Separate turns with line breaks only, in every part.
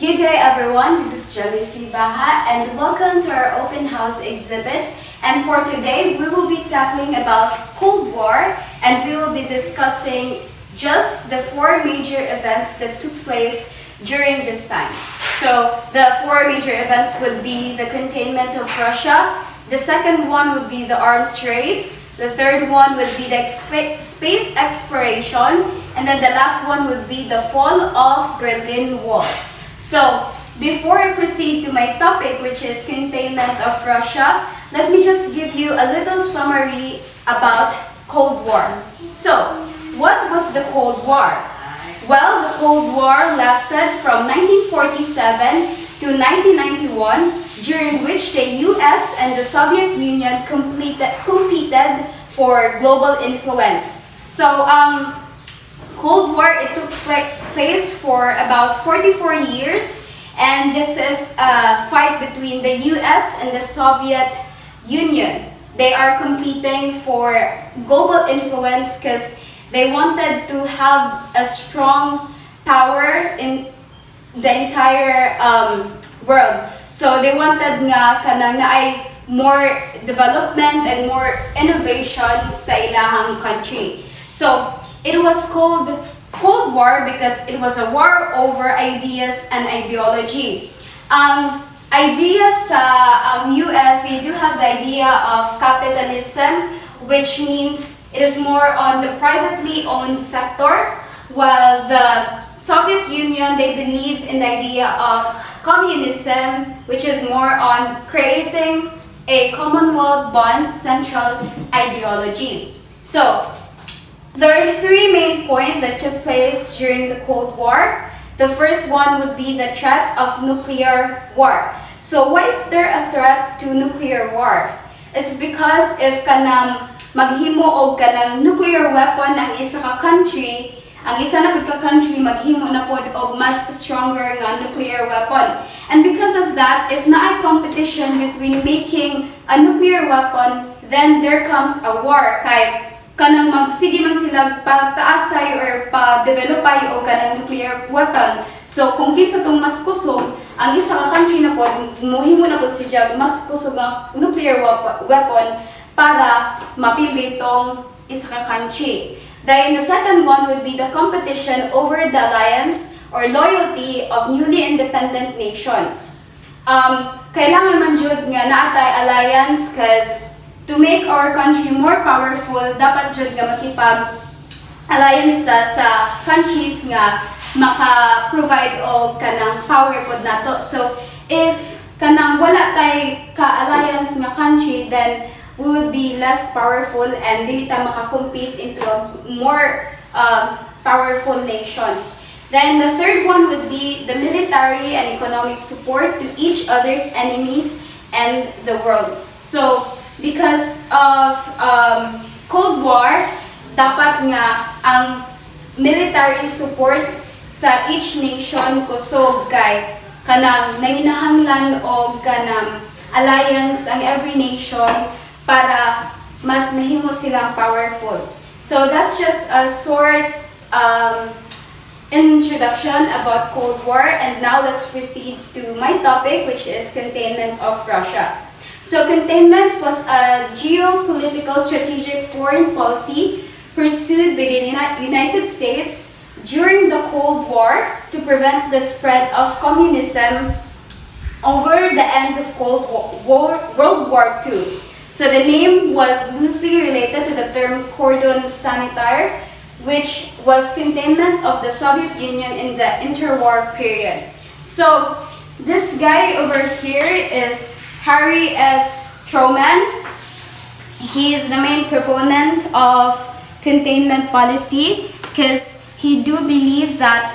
Good day everyone, this is Jolie Sibaha and welcome to our open house exhibit. And for today, we will be tackling about Cold War and we will be discussing just the four major events that took place during this time. So the four major events would be the containment of Russia, the second one would be the arms race, the third one would be the space exploration, and then the last one would be the fall of Berlin Wall. So, before I proceed to my topic, which is containment of Russia, let me just give you a little summary about Cold War. So, what was the Cold War? Well, the Cold War lasted from 1947 to 1991, during which the US and the Soviet Union competed for global influence. So, Cold War, it took place for about 44 years, and this is a fight between the US and the Soviet Union. They are competing for global influence because they wanted to have a strong power in the entire world. So they wanted nga kanang naay more development and more innovation sa ilahang country. So it was called Cold War because it was a war over ideas and ideology. Ideas sa US, they do have the idea of capitalism, which means it is more on the privately owned sector, while the Soviet Union, they believe in the idea of communism, which is more on creating a Commonwealth bond central ideology. So, there are three main points that took place during the Cold War. The first one would be the threat of nuclear war. So why is there a threat to nuclear war? It's because if kanang maghimo og kanang nuclear weapon ang isa ka country, ang isa na pud ka country maghimo na pod og mas stronger nga nuclear weapon. And because of that, if naay competition between making a nuclear weapon, then there comes a war kay kanang magsige man sila pataasay or pa-developay o kanang nuclear weapon. So kung kinsa tong mas kusog, ang isa ka country na po, mohimo na po siya mas kusog nga nuclear weapon para mapili tong isa ka country. Then the second one would be the competition over the alliance or loyalty of newly independent nations. Kailangan man jud nga naatay alliance because to make our country more powerful, dapat jud nga makipag-alliance ta sa countries nga maka-provide og kanang power pod nato. So, if kanang wala tay ka-alliance nga country, then we would be less powerful and dili ta maka-compete into a more powerful nations. Then the third one would be the military and economic support to each other's enemies and the world. So, because of Cold War, dapat nga ang military support sa each nation kusog kay kanang nanginahanglan og kanang alliance ang every nation para mas mahimo silang powerful. So that's just a short introduction about Cold War, and now let's proceed to my topic, which is containment of Russia. So containment was a geopolitical strategic foreign policy pursued by the United States during the Cold War to prevent the spread of communism over the end of World War II. So the name was loosely related to the term cordon sanitaire, which was containment of the Soviet Union in the interwar period. So this guy over here is Harry S. Truman. He is the main proponent of containment policy because he do believe that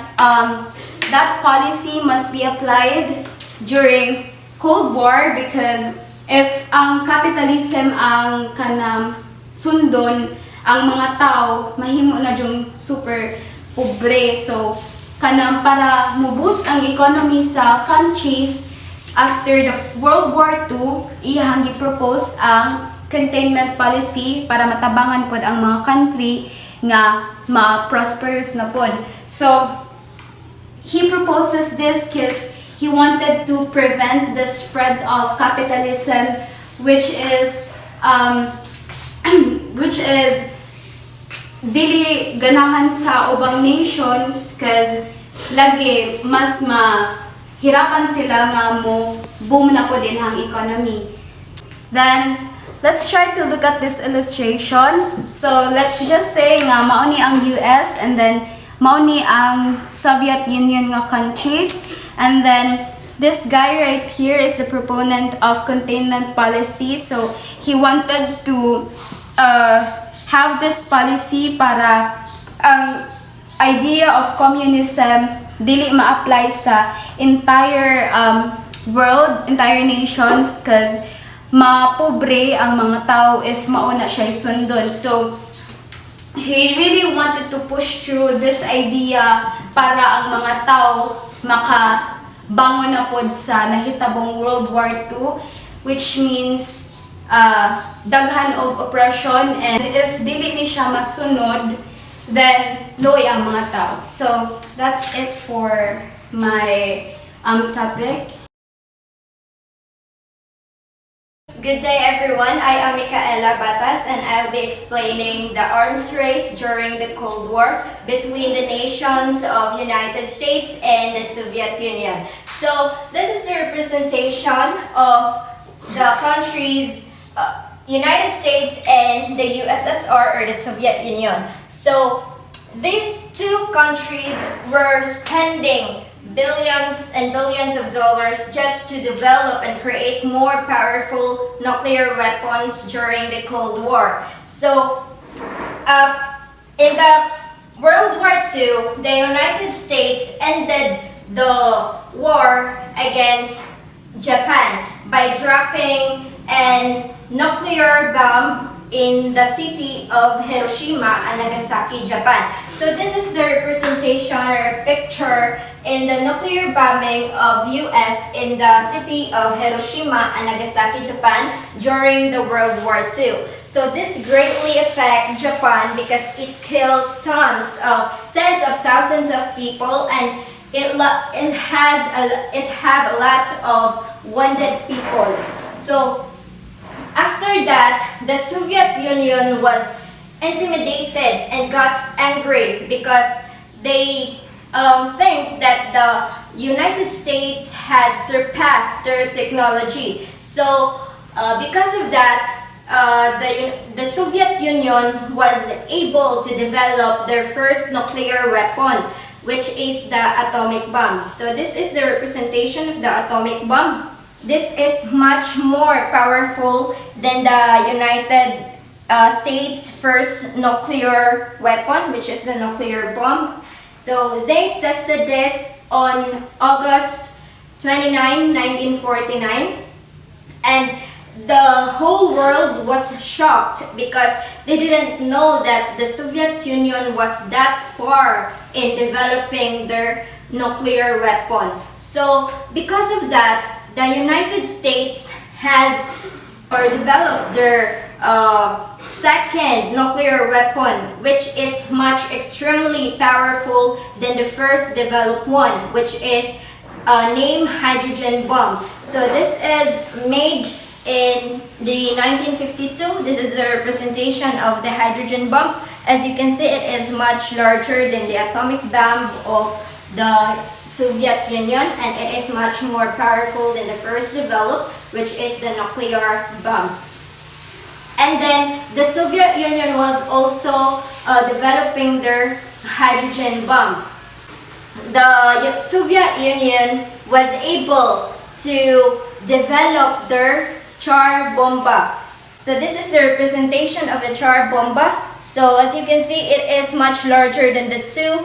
that policy must be applied during Cold War, because if ang capitalism ang kanang sundon, ang mga tao mahimo na yung super pobre. So kanang para mubus ang economy sa countries after the World War II, iyang gi-propose ang containment policy para matabangan pod ang mga country nga ma-prosperous na pod. So, he proposes this because he wanted to prevent the spread of capitalism, which is which is dili ganahan sa ubang nations because lagi mas mahirapan sila nga mo boom na po din ang economy. Then let's try to look at this illustration. So let's just say nga mao ni ang US and then mao ni ang Soviet Union nga countries, and then this guy right here is a proponent of containment policy. So he wanted to have this policy para ang idea of communism dili ma-apply sa entire world, entire nations, because mapobre ang mga tao if mauna siya sundon. So he really wanted to push through this idea para ang mga tao makabangon na pod sa nahitabong World War II, which means daghan og oppression, and if dili ni siya masunod, then loy ang mga tao. So that's it for my topic.
Good day everyone, I am Micaela Batas and I'll be explaining the arms race during the Cold War between the nations of United States and the Soviet Union. So this is the representation of the countries United States and the USSR or the Soviet Union. So these two countries were spending billions and billions of dollars just to develop and create more powerful nuclear weapons during the Cold War. So in the World War II, the United States ended the war against Japan by dropping an nuclear bomb in the city of Hiroshima and Nagasaki, Japan. So this is the representation or picture in the nuclear bombing of US in the city of Hiroshima and Nagasaki, Japan during the World War II. So this greatly affects Japan because it kills tens of thousands of people, and it have a lot of wounded people. So after that, the Soviet Union was intimidated and got angry because they think that the United States had surpassed their technology. So because of that, the Soviet Union was able to develop their first nuclear weapon, which is the atomic bomb. So this is the representation of the atomic bomb. This is much more powerful than the United States' first nuclear weapon, which is the nuclear bomb. So they tested this on August 29, 1949, and the whole world was shocked because they didn't know that the Soviet Union was that far in developing their nuclear weapon. So because of that, the United States has developed their second nuclear weapon, which is extremely powerful than the first developed one, which is named hydrogen bomb. So this is made in the 1952. This is the representation of the hydrogen bomb. As you can see, it is much larger than the atomic bomb of the Soviet Union, and it is much more powerful than the first developed, which is the nuclear bomb. And then the Soviet Union was also developing their hydrogen bomb. The Soviet Union was able to develop their char bomba. So this is the representation of the char bomba. So as you can see, it is much larger than the two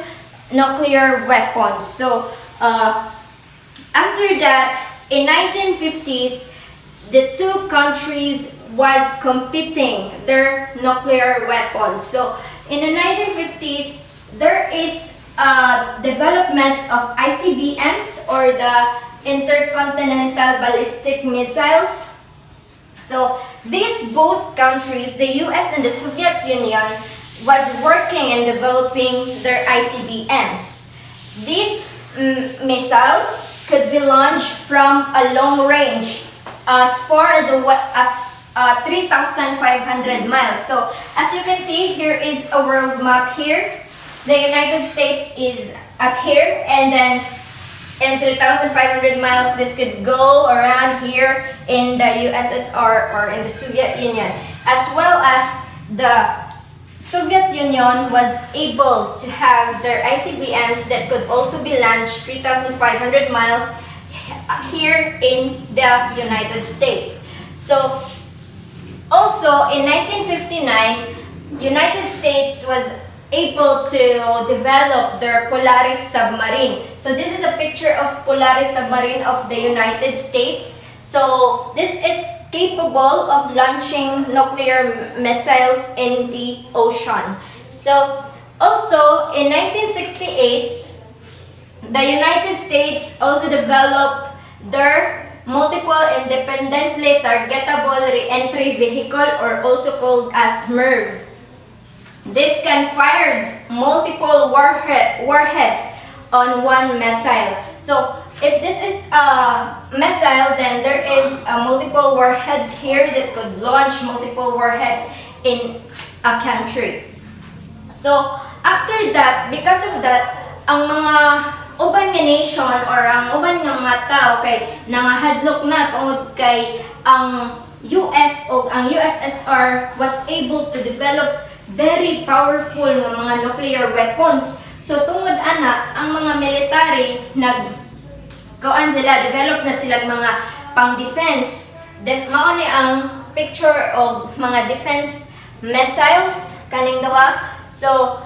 nuclear weapons. So after that, in 1950s, the two countries was competing their nuclear weapons. So in the 1950s, there is development of ICBMs or the intercontinental ballistic missiles. So these both countries, the US and the Soviet Union, was working and developing their ICBMs. These missiles could be launched from a long range as far as 3,500 miles. So as you can see, here is a world map here. The United States is up here, and then in 3,500 miles, this could go around here in the USSR or in the Soviet Union. As well as the Soviet Union was able to have their ICBMs that could also be launched 3,500 miles here in the United States. So also in 1959, United States was able to develop their Polaris submarine. So this is a picture of Polaris submarine of the United States. So this is capable of launching nuclear missiles in the ocean. So also in 1968, the United States also developed their multiple independently targetable re-entry vehicle, or also called as MIRV. This can fire multiple warheads on one missile. So if this is a missile, then there is multiple warheads here that could launch multiple warheads in a country. So after that, because of that, ang mga uban nga nation or ang uban nga mga tao kay nangahadlok na tungod kay ang US o ang USSR was able to develop very powerful nga mga nuclear weapons. So tungod ana, ang mga military develop na sila mga pang-defense. Mao ni ang picture of mga defense missiles kaning dawa. So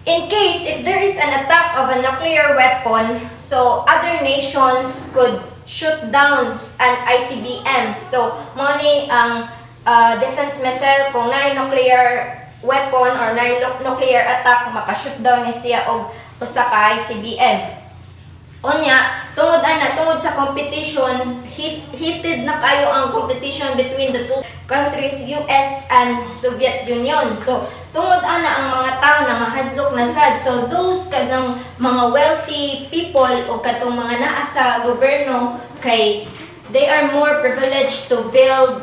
in case if there is an attack of a nuclear weapon, so other nations could shoot down an ICBM. So mao ni ang defense missile kung naay nuclear weapon or naay nuclear attack, makashoot down ni siya og usa ka ICBM. Unya, tungod sa competition, heated na kayo ang competition between the two countries, US and Soviet Union. So, tungod ana ang mga tao na mahadlok na sad. So, those kanang mga wealthy people o katong mga naa sa gobyerno kay they are more privileged to build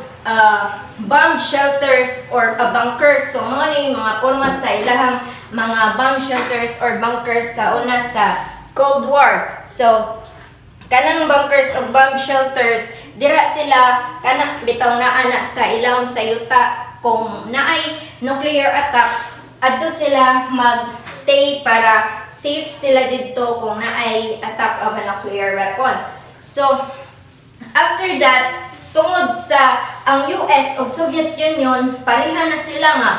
bomb shelters or bunkers. So, mga mga porma sa ilahang mga bomb shelters or bunkers sa una sa Cold War. So, kanang bunkers o bomb shelters, dira sila kana bitaw na ana sa ilang sayuta kung naay nuclear attack, adto sila mag-stay para safe sila dito kung naay attack of a nuclear weapon. So, after that, tungod sa ang US o Soviet Union, pareha na sila nga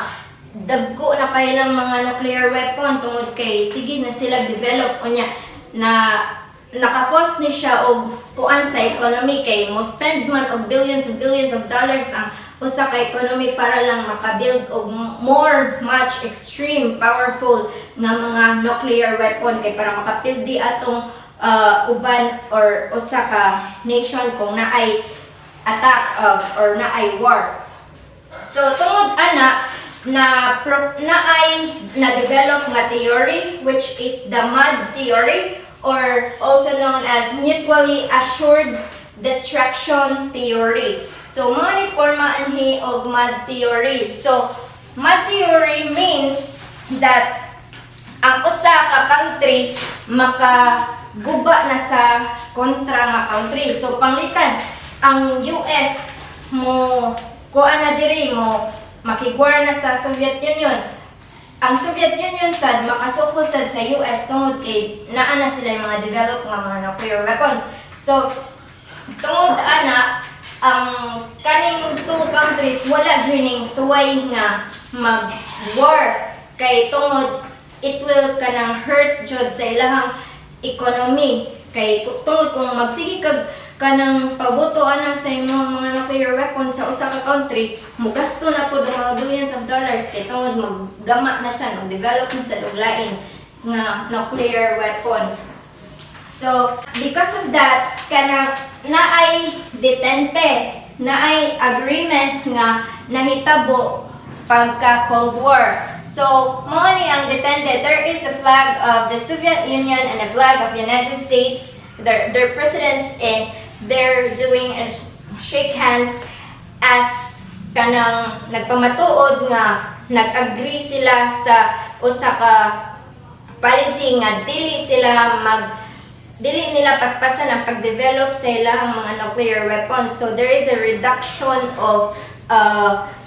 dagko na kailang mga nuclear weapon tungod kay sige na sila develop unya na nakakos ni siya og kuan sa economy kay mo spend man og billions of dollars ang usa ka economy para lang makabuild og more much extreme powerful nga mga nuclear weapon kay para makapildi atong uban or usa ka nation kung naay attack of or naay war. So tungod ana na-develop nga theory which is the MUD theory or also known as mutually assured destruction theory. So mga ni forma anhi of MUD theory. So MUD theory means that ang usa ka country makaguba na sa kontra nga country. So panglitan ang US mo kuan na diri mo makigwar na sa Soviet Union. Ang Soviet Union sad makasukol sad sa US tungod kay naa na sila yung mga develop nga mga nuclear weapons. So tungod ana ang kaning two countries wala joining suway nga mag-war kay tungod it will kanang hurt jud sa ilahang economy kay tungod kung magsige kag kanang pabuto ana sa imong mga nuclear weapons sa usa ka country, mugasto na pud ang mga billions of dollars kay tungod maggama na sa develop na sa duglain nga nuclear weapon. So, because of that, kanang naay detente, naay agreements nga nahitabo pagka Cold War. So, mao ni ang detended. There is a flag of the Soviet Union and a flag of United States. Their presidents and they're doing a shake hands as kanang nagpamatuod nga nag-agree sila sa usa ka policy nga dili nila paspasan ang pag-develop sa ilang mga nuclear weapons. So there is a reduction of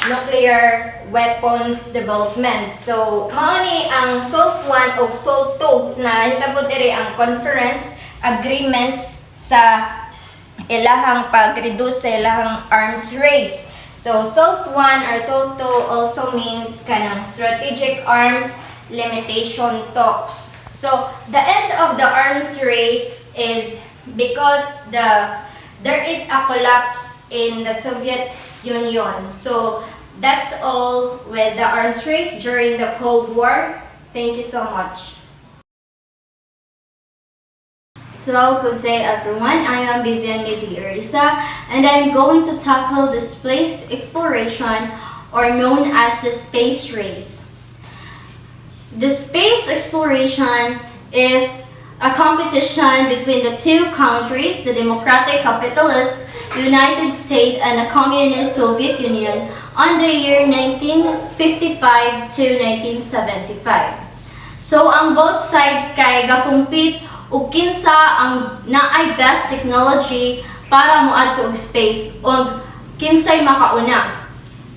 nuclear weapons development. So mao ni ang SALT 1 o SALT 2 na hitabo diri ang conference agreements sa ilahang pag-reduce sa ilahang arms race. So SALT 1 or SALT 2 also means kanang strategic arms limitation talks. So the end of the arms race is because there is a collapse in the Soviet Union. So that's all with the arms race during the Cold War. Thank you so much.
So, good day everyone. I am Vivian Arisa, and I'm going to tackle the space exploration, or known as the space race. The space exploration is a competition between the two countries, the democratic capitalist United States and the communist Soviet Union, on the year 1955 to 1975. So, ang both sides kay ga-compete ug kinsa ang naay best technology para moadto og space ug kinsay makauna.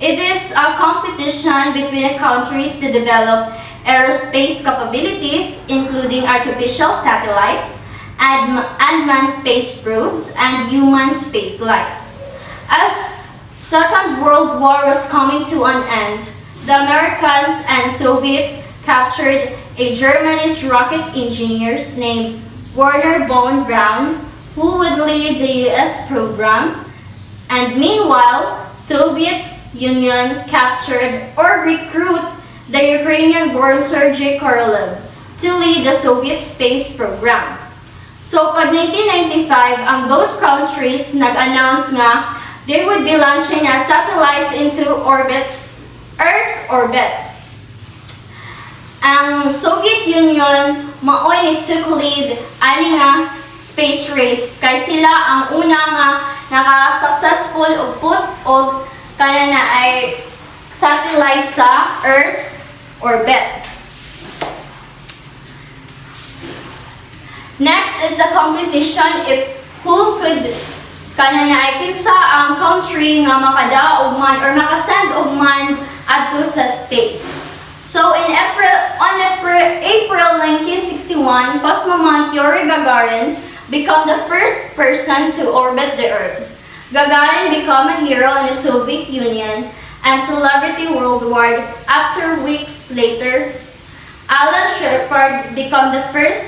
It is a competition between the countries to develop aerospace capabilities, including artificial satellites, unmanned space probes, and human spaceflight. As Second World War was coming to an end, the Americans and Soviet captured a Germany's rocket engineers named Werner von Braun, who would lead the US program, and meanwhile, Soviet Union captured or recruit the Ukrainian-born Sergei Korolev to lead the Soviet space program. So, pag 1995, ang both countries nag-announce nga they would be launching satellites into Earth's orbit. Ang Soviet Union maoy ni took lead ani nga space race kay sila ang una nga naka-successful og put og kana na ay satellite sa Earth's orbit. Next is the competition if who could kana na ay kinsa ang country nga makadaog man or makasend og man adto sa space. So in April 1961, cosmonaut Yuri Gagarin became the first person to orbit the Earth. Gagarin became a hero in the Soviet Union and celebrity worldwide. After weeks later, Alan Shepard became the first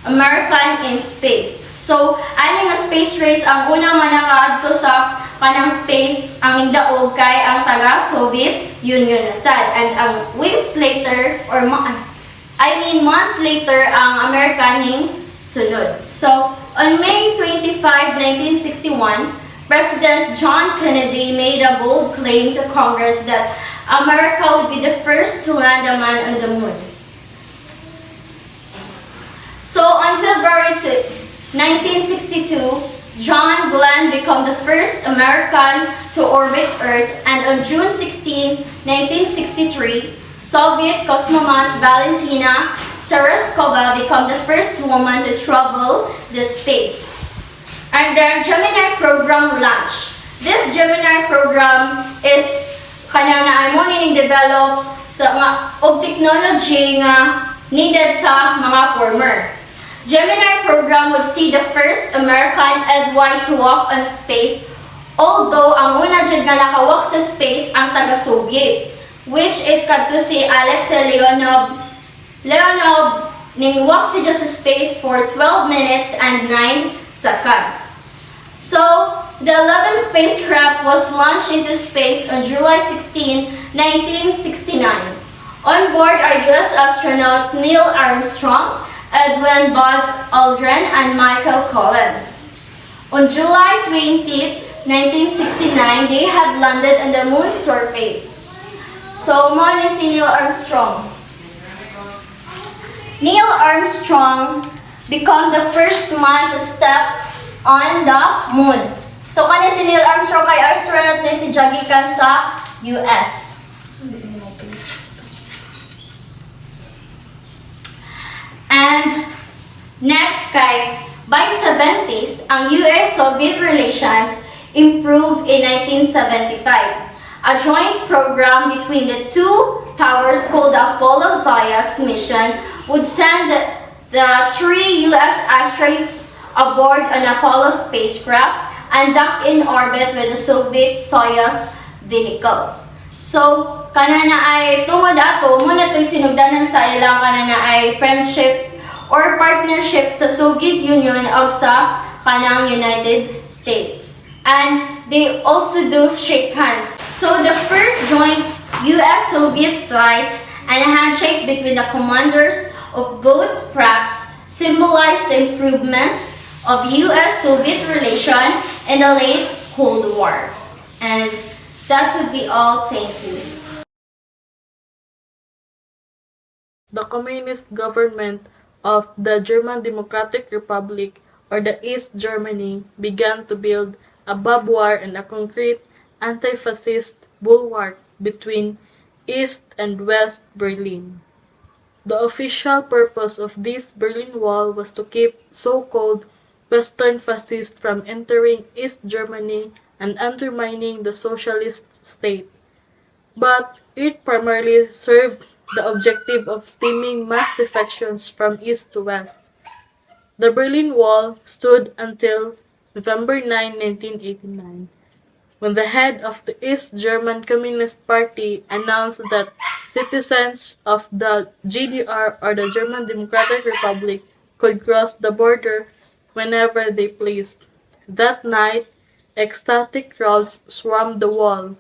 American in space. So, ani nga space race ang una nga nakaadto sa kanang space ang ningdaog kay ang taga-Soviet Union na sad. And ang weeks later, or months later, ang American ning sunod. So, on May 25, 1961, President John Kennedy made a bold claim to Congress that America would be the first to land a man on the moon. So, on February 1962, John Glenn became the first American to orbit Earth, and on June 16, 1963, Soviet cosmonaut Valentina Tereshkova became the first woman to travel the space. And the Gemini program launched. This Gemini program is kanya na ay mo nining develop sa og technology nga needed sa mga former. Gemini program would see the first American and white to walk on space, although ang una jud nga nakawalk sa space ang taga-Soviet, which is kadto si Alexei Leonov. Leonov ning walk siya sa space for 12 minutes and 9 seconds. So, the 11th spacecraft was launched into space on July 16, 1969. On board are US astronaut Neil Armstrong, Edwin Buzz Aldrin, and Michael Collins. On July 20, 1969, they had landed on the moon's surface. So, mo ni si Neil Armstrong. Neil Armstrong became the first man to step on the moon. So, kani si Neil Armstrong kay astronaut ni si gikan sa US. And next kay, by 70s, ang US-Soviet relations improved in 1975. A joint program between the two powers called the Apollo-Soyuz mission would send the three US astronauts aboard an Apollo spacecraft and dock in orbit with the Soviet Soyuz vehicle. So, kanana ay tungod ato, muna ito'y sinugdanan sa ilang kanana ay friendship or partnership sa Soviet Union o sa kanang United States. And they also do shake hands. So the first joint US-Soviet flight and a handshake between the commanders of both crafts symbolized the improvements of US-Soviet relation in the late Cold War. And that would be all. Thank you.
The communist government of the German Democratic Republic, or the East Germany, began to build a barbed wire and a concrete anti-fascist bulwark between East and West Berlin. The official purpose of this Berlin Wall was to keep so-called Western fascists from entering East Germany and undermining the socialist state. But it primarily served the objective of stemming mass defections from East to West. The Berlin Wall stood until November 9, 1989, when the head of the East German Communist Party announced that citizens of the GDR, or the German Democratic Republic, could cross the border whenever they pleased. That night, ecstatic crowds swarmed the wall.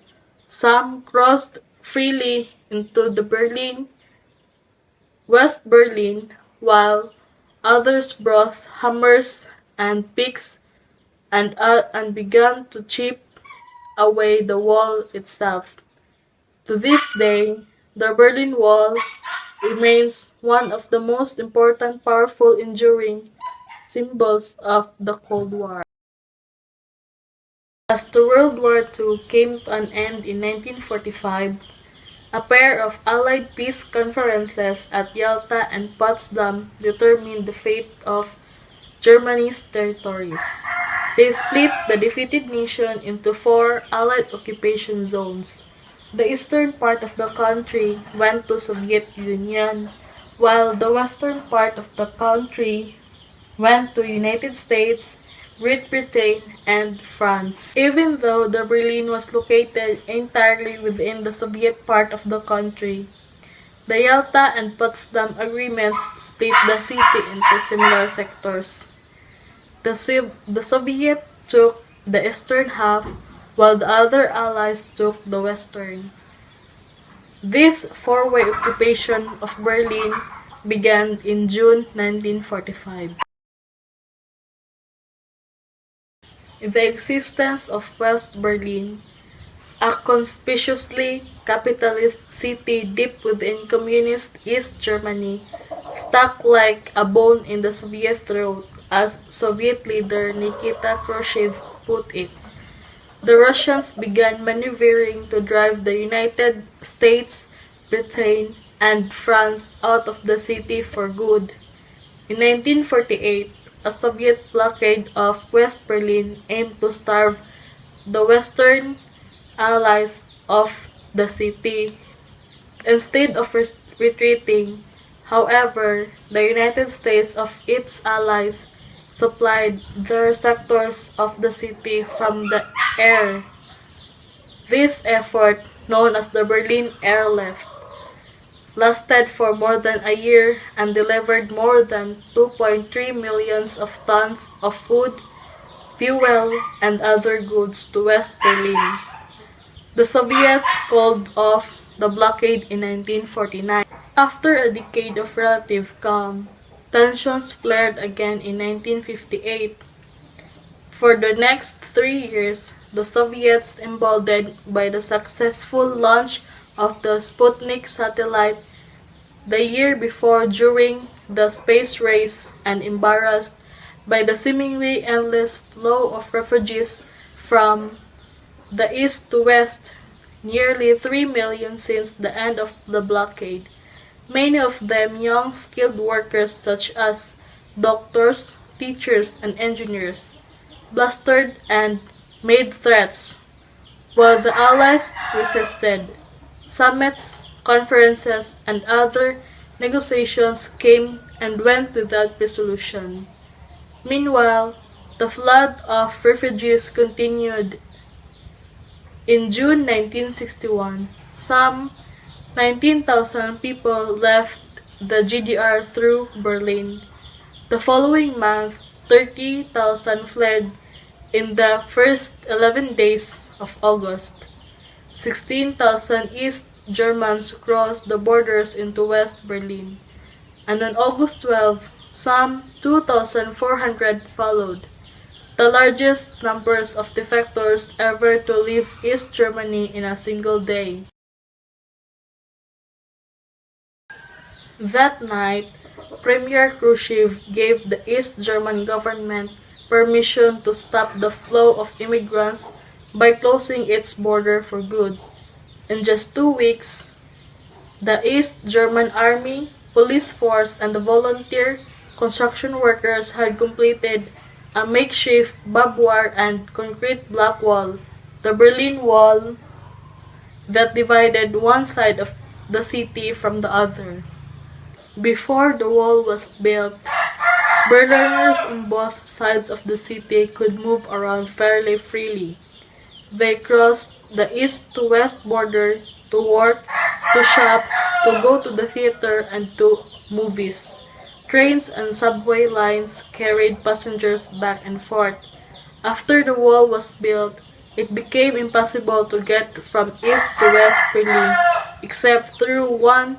Some crossed freely into the West Berlin, while others brought hammers and picks and began to chip away the wall itself. To this day, the Berlin Wall remains one of the most important, powerful, enduring symbols of the Cold War. As the World War II came to an end in 1945, a pair of Allied peace conferences at Yalta and Potsdam determined the fate of Germany's territories. They split the defeated nation into 4 Allied occupation zones. The eastern part of the country went to Soviet Union, while the western part of the country went to United States, Great Britain, and France. Even though the Berlin was located entirely within the Soviet part of the country, the Yalta and Potsdam agreements split the city into similar sectors. The Soviet took the eastern half, while the other allies took the western. This four-way occupation of Berlin began in June 1945. The existence of West Berlin, a conspicuously capitalist city deep within communist East Germany, stuck like a bone in the Soviet throat, as Soviet leader Nikita Khrushchev put it. The Russians began maneuvering to drive the United States, Britain, and France out of the city for good. In 1948, a Soviet blockade of West Berlin aimed to starve the Western allies of the city. Instead of retreating, however, the United States of its allies supplied their sectors of the city from the air. This effort, known as the Berlin Airlift, lasted for more than a year and delivered more than 2.3 million tons of food, fuel, and other goods to West Berlin. The Soviets called off the blockade in 1949. After a decade of relative calm, tensions flared again in 1958. For the next 3 years, the Soviets, emboldened by the successful launch of the Sputnik satellite the year before during the space race and embarrassed by the seemingly endless flow of refugees from the east to west, nearly 3 million since the end of the blockade, many of them young skilled workers such as doctors, teachers, and engineers, blustered and made threats, while the Allies resisted. Summits, conferences, and other negotiations came and went without resolution. Meanwhile, the flood of refugees continued. In June 1961, some 19,000 people left the GDR through Berlin. The following month, 30,000 fled in the first 11 days of August. 16,000 East Germans crossed the borders into West Berlin, and on August 12, some 2,400 followed, the largest numbers of defectors ever to leave East Germany in a single day. That night, Premier Khrushchev gave the East German government permission to stop the flow of immigrants by closing its border for good. In just 2 weeks, the East German army, police force, and the volunteer construction workers had completed a makeshift barbed wire and concrete block wall, the Berlin Wall, that divided one side of the city from the other. Before the wall was built, Berliners on both sides of the city could move around fairly freely. They crossed the east to west border to work, to shop, to go to the theater, and to movies. Trains and subway lines carried passengers back and forth. After the wall was built, it became impossible to get from east to west Berlin except through one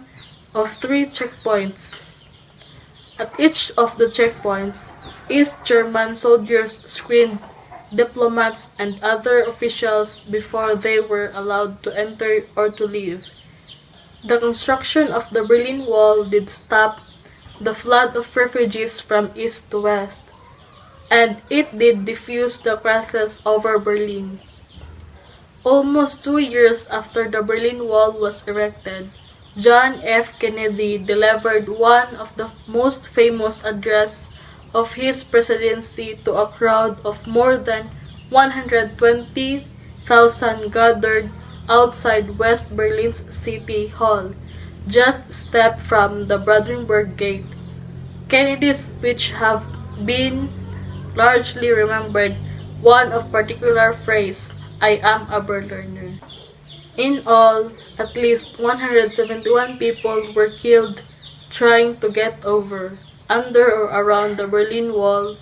of 3 checkpoints. At each of the checkpoints, East German soldiers screened diplomats and other officials before they were allowed to enter or to leave. The construction of the Berlin Wall did stop the flood of refugees from east to west, and it did diffuse the crisis over Berlin. Almost 2 years after the Berlin Wall was erected, John F. Kennedy delivered one of the most famous addresses of his presidency to a crowd of more than 120,000 gathered outside West Berlin's City Hall, just a step from the Brandenburg Gate. Kennedy's speech have been largely remembered, one of particular phrase, "I am a Berliner." In all, at least 171 people were killed trying to get over, under or around the Berlin Wall.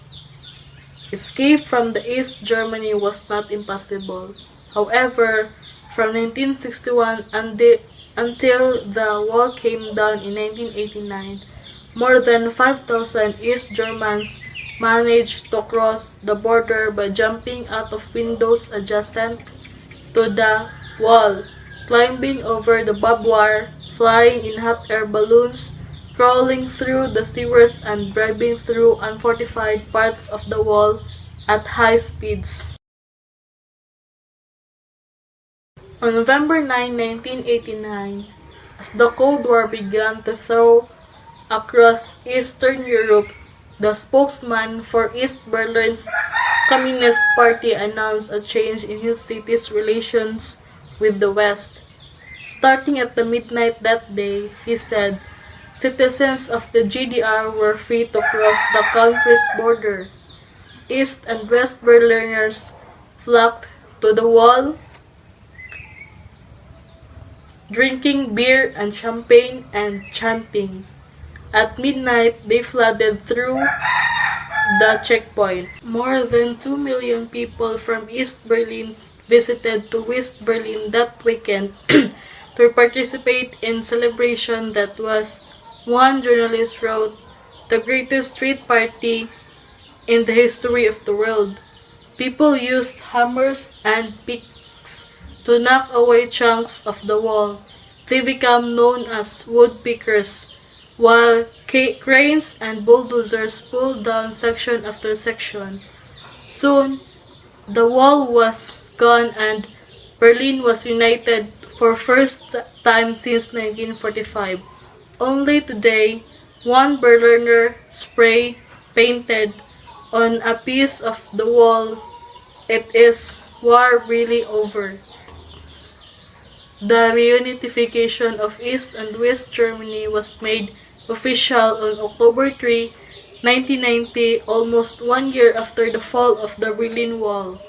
Escape from the East Germany was not impossible. However, from 1961 until the wall came down in 1989, more than 5,000 East Germans managed to cross the border by jumping out of windows adjacent to the wall, climbing over the barbed wire, flying in hot air balloons, crawling through the sewers, and driving through unfortified parts of the wall at high speeds. On November 9, 1989, as the Cold War began to thaw across Eastern Europe, the spokesman for East Berlin's Communist Party announced a change in his city's relations with the West. Starting at the midnight that day, he said, citizens of the GDR were free to cross the country's border. East and West Berliners flocked to the wall, drinking beer and champagne and chanting. At midnight, they flooded through the checkpoints. More than 2 million people from East Berlin visited to West Berlin that weekend to participate in celebration that was, one journalist wrote, the greatest street party in the history of the world. People used hammers and picks to knock away chunks of the wall. they became known as woodpickers, while cranes and bulldozers pulled down section after section. Soon, the wall was gone and Berlin was united for first time since 1945. Only today, one Berliner spray painted on a piece of the wall. It is war really over. The reunification of East and West Germany was made official on October 3, 1990, almost 1 year after the fall of the Berlin Wall.